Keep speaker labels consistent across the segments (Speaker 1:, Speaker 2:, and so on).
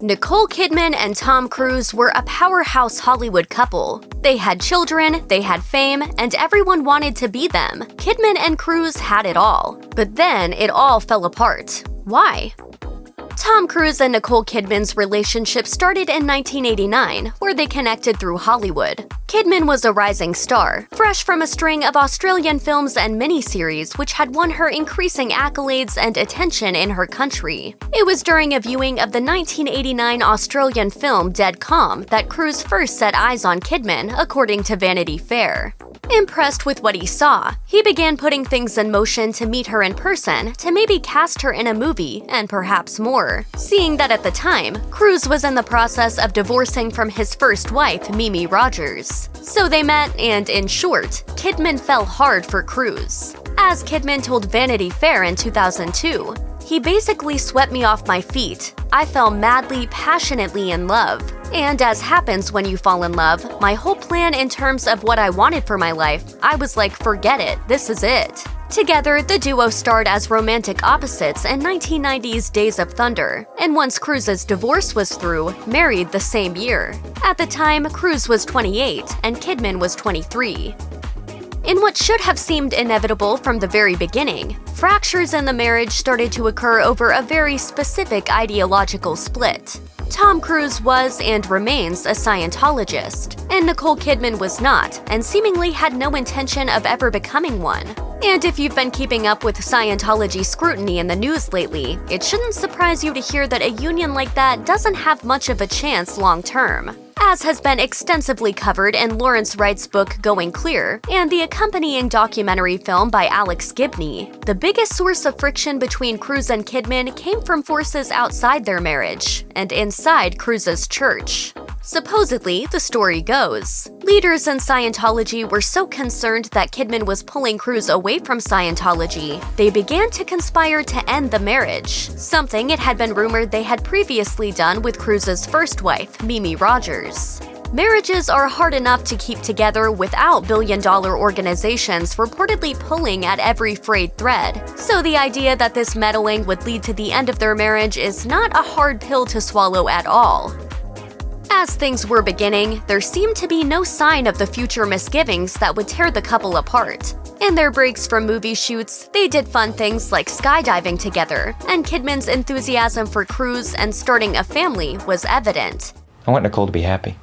Speaker 1: Nicole Kidman and Tom Cruise were a powerhouse Hollywood couple. They had children, they had fame, and everyone wanted to be them. Kidman and Cruise had it all. But then it all fell apart. Why? Tom Cruise and Nicole Kidman's relationship started in 1989, where they connected through Hollywood. Kidman was a rising star, fresh from a string of Australian films and miniseries which had won her increasing accolades and attention in her country. It was during a viewing of the 1989 Australian film Dead Calm that Cruise first set eyes on Kidman, according to Vanity Fair. Impressed with what he saw, he began putting things in motion to meet her in person to maybe cast her in a movie, and perhaps more. Seeing that at the time, Cruise was in the process of divorcing from his first wife, Mimi Rogers. So they met, and in short, Kidman fell hard for Cruise. As Kidman told Vanity Fair in 2002, "He basically swept me off my feet. I fell madly, passionately in love. And as happens when you fall in love, my whole plan in terms of what I wanted for my life, I was like, forget it, this is it." Together, the duo starred as romantic opposites in 1990's Days of Thunder, and once Cruise's divorce was through, married the same year. At the time, Cruise was 28 and Kidman was 23. In what should have seemed inevitable from the very beginning, fractures in the marriage started to occur over a very specific ideological split. Tom Cruise was and remains a Scientologist, and Nicole Kidman was not, and seemingly had no intention of ever becoming one. And if you've been keeping up with Scientology scrutiny in the news lately, it shouldn't surprise you to hear that a union like that doesn't have much of a chance long-term. As has been extensively covered in Lawrence Wright's book Going Clear and the accompanying documentary film by Alex Gibney, the biggest source of friction between Cruise and Kidman came from forces outside their marriage and inside Cruise's church. Supposedly, the story goes, leaders in Scientology were so concerned that Kidman was pulling Cruise away from Scientology, they began to conspire to end the marriage, something it had been rumored they had previously done with Cruise's first wife, Mimi Rogers. Marriages are hard enough to keep together without billion-dollar organizations reportedly pulling at every frayed thread, so the idea that this meddling would lead to the end of their marriage is not a hard pill to swallow at all. As things were beginning, there seemed to be no sign of the future misgivings that would tear the couple apart. In their breaks from movie shoots, they did fun things like skydiving together, and Kidman's enthusiasm for Cruise and starting a family was evident.
Speaker 2: I want Nicole to be happy.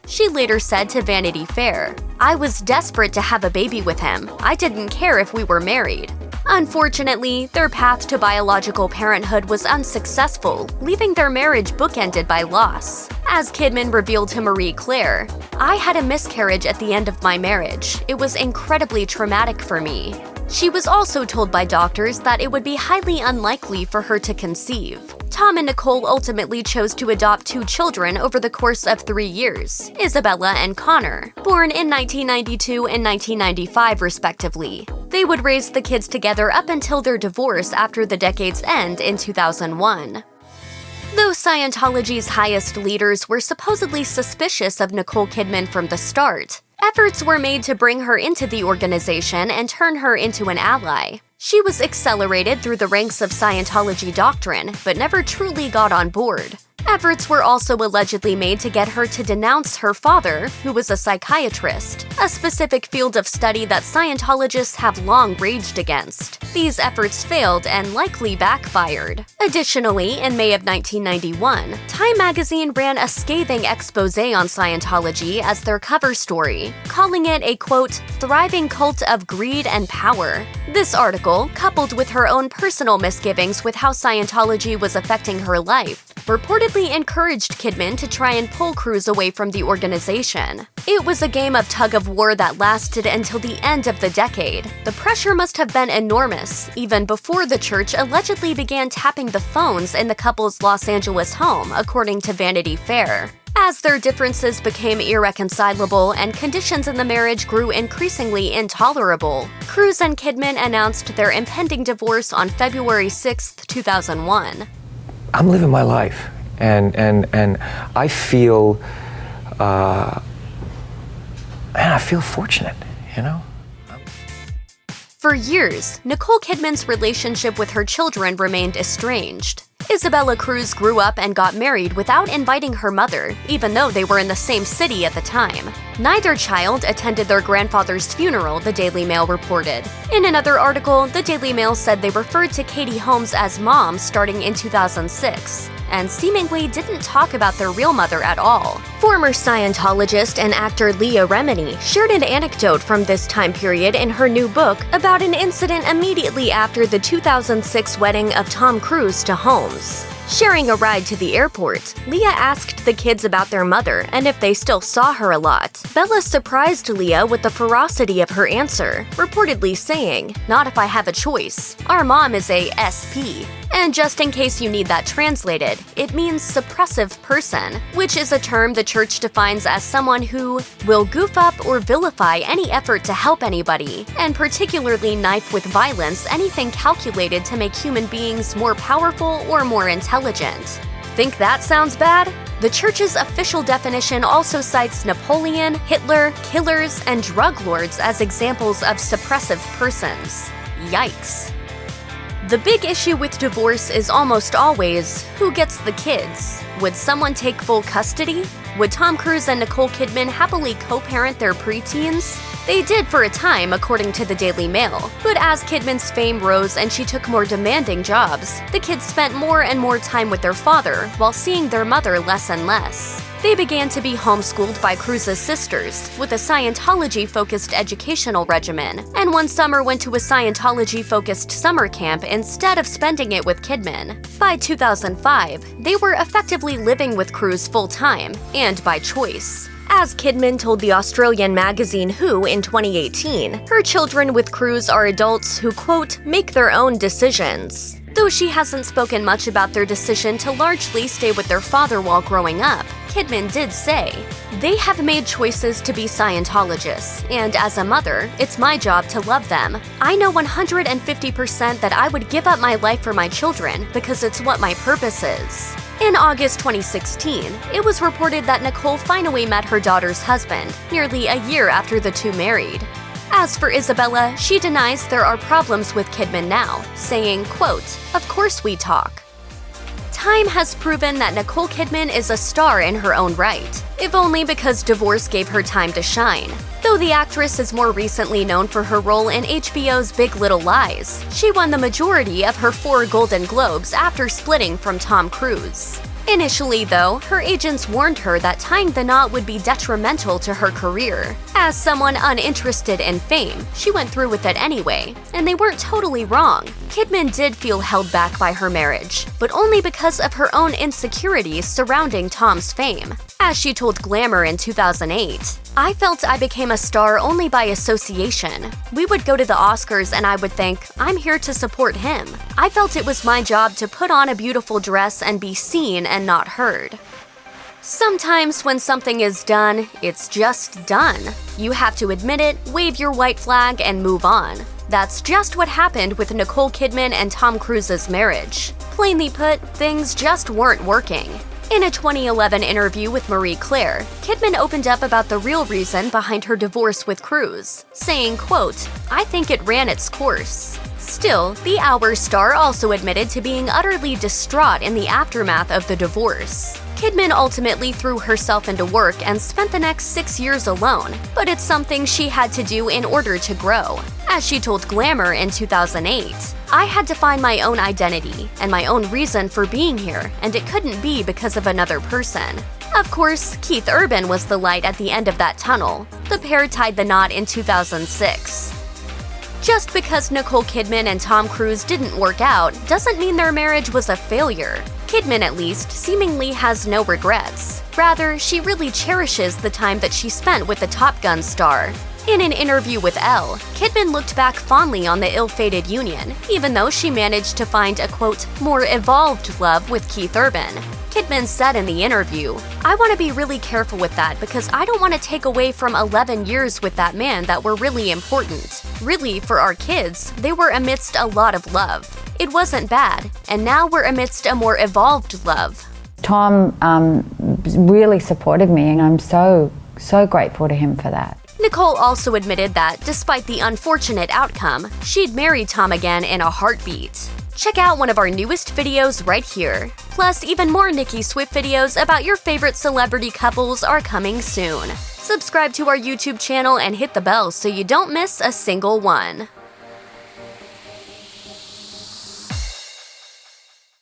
Speaker 1: She later said to Vanity Fair, "I was desperate to have a baby with him. I didn't care if we were married." Unfortunately, their path to biological parenthood was unsuccessful, leaving their marriage bookended by loss. As Kidman revealed to Marie Claire, "I had a miscarriage at the end of my marriage. It was incredibly traumatic for me." She was also told by doctors that it would be highly unlikely for her to conceive. Tom and Nicole ultimately chose to adopt 2 children over the course of 3 years, Isabella and Connor, born in 1992 and 1995 respectively. They would raise the kids together up until their divorce after the decade's end in 2001. Though Scientology's highest leaders were supposedly suspicious of Nicole Kidman from the start, efforts were made to bring her into the organization and turn her into an ally. She was accelerated through the ranks of Scientology doctrine, but never truly got on board. Efforts were also allegedly made to get her to denounce her father, who was a psychiatrist, a specific field of study that Scientologists have long raged against. These efforts failed and likely backfired. Additionally, in May of 1991, Time magazine ran a scathing expose on Scientology as their cover story, calling it a, quote, thriving cult of greed and power. This article, coupled with her own personal misgivings with how Scientology was affecting her life, reportedly encouraged Kidman to try and pull Cruise away from the organization. It was a game of tug-of-war that lasted until the end of the decade. The pressure must have been enormous, even before the church allegedly began tapping the phones in the couple's Los Angeles home, according to Vanity Fair. As their differences became irreconcilable and conditions in the marriage grew increasingly intolerable, Cruise and Kidman announced their impending divorce on February 6, 2001.
Speaker 2: I'm living my life, and I feel, I feel fortunate, you know?
Speaker 1: For years, Nicole Kidman's relationship with her children remained estranged. Isabella Cruz grew up and got married without inviting her mother, even though they were in the same city at the time. Neither child attended their grandfather's funeral, the Daily Mail reported. In another article, the Daily Mail said they referred to Katie Holmes as Mom starting in 2006, and seemingly didn't talk about their real mother at all. Former Scientologist and actor Leah Remini shared an anecdote from this time period in her new book about an incident immediately after the 2006 wedding of Tom Cruise to Holmes. Sharing a ride to the airport, Leah asked the kids about their mother and if they still saw her a lot. Bella surprised Leah with the ferocity of her answer, reportedly saying, "Not if I have a choice. Our mom is a SP." And just in case you need that translated, it means suppressive person, which is a term the church defines as someone who will goof up or vilify any effort to help anybody, and particularly knife with violence anything calculated to make human beings more powerful or more intelligent. Think that sounds bad? The church's official definition also cites Napoleon, Hitler, killers, and drug lords as examples of suppressive persons. Yikes. The big issue with divorce is almost always, who gets the kids? Would someone take full custody? Would Tom Cruise and Nicole Kidman happily co-parent their preteens? They did for a time, according to the Daily Mail, but as Kidman's fame rose and she took more demanding jobs, the kids spent more and more time with their father while seeing their mother less and less. They began to be homeschooled by Cruise's sisters, with a Scientology-focused educational regimen, and one summer went to a Scientology-focused summer camp instead of spending it with Kidman. By 2005, they were effectively living with Cruise full-time, and by choice. As Kidman told the Australian magazine Who in 2018, her children with Cruise are adults who, quote, make their own decisions. Though she hasn't spoken much about their decision to largely stay with their father while growing up, Kidman did say, "They have made choices to be Scientologists, and as a mother, it's my job to love them. I know 150% that I would give up my life for my children because it's what my purpose is." In August 2016, it was reported that Nicole finally met her daughter's husband, nearly a year after the two married. As for Isabella, she denies there are problems with Kidman now, saying, quote, "Of course we talk." Time has proven that Nicole Kidman is a star in her own right, if only because divorce gave her time to shine. Though the actress is more recently known for her role in HBO's Big Little Lies, she won the majority of her 4 Golden Globes after splitting from Tom Cruise. Initially, though, her agents warned her that tying the knot would be detrimental to her career. As someone uninterested in fame, she went through with it anyway, and they weren't totally wrong. Kidman did feel held back by her marriage, but only because of her own insecurities surrounding Tom's fame. As she told Glamour in 2008, "I felt I became a star only by association. We would go to the Oscars and I would think, I'm here to support him. I felt it was my job to put on a beautiful dress and be seen and not heard." Sometimes when something is done, it's just done. You have to admit it, wave your white flag, and move on. That's just what happened with Nicole Kidman and Tom Cruise's marriage. Plainly put, things just weren't working. In a 2011 interview with Marie Claire, Kidman opened up about the real reason behind her divorce with Cruise, saying, quote, "I think it ran its course." Still, the Hour star also admitted to being utterly distraught in the aftermath of the divorce. Kidman ultimately threw herself into work and spent the next 6 years alone, but it's something she had to do in order to grow. As she told Glamour in 2008, "I had to find my own identity and my own reason for being here, and it couldn't be because of another person." Of course, Keith Urban was the light at the end of that tunnel. The pair tied the knot in 2006. Just because Nicole Kidman and Tom Cruise didn't work out doesn't mean their marriage was a failure. Kidman, at least, seemingly has no regrets. Rather, she really cherishes the time that she spent with the Top Gun star. In an interview with Elle, Kidman looked back fondly on the ill-fated union, even though she managed to find a, quote, more evolved love with Keith Urban. Kidman said in the interview, "I want to be really careful with that because I don't want to take away from 11 years with that man that were really important. Really, for our kids, they were amidst a lot of love. It wasn't bad, and now we're amidst a more evolved love."
Speaker 3: Tom really supported me, and I'm so grateful to him for that.
Speaker 1: Nicole also admitted that, despite the unfortunate outcome, she'd marry Tom again in a heartbeat. Check out one of our newest videos right here. Plus, even more Nicki Swift videos about your favorite celebrity couples are coming soon. Subscribe to our YouTube channel and hit the bell so you don't miss a single one.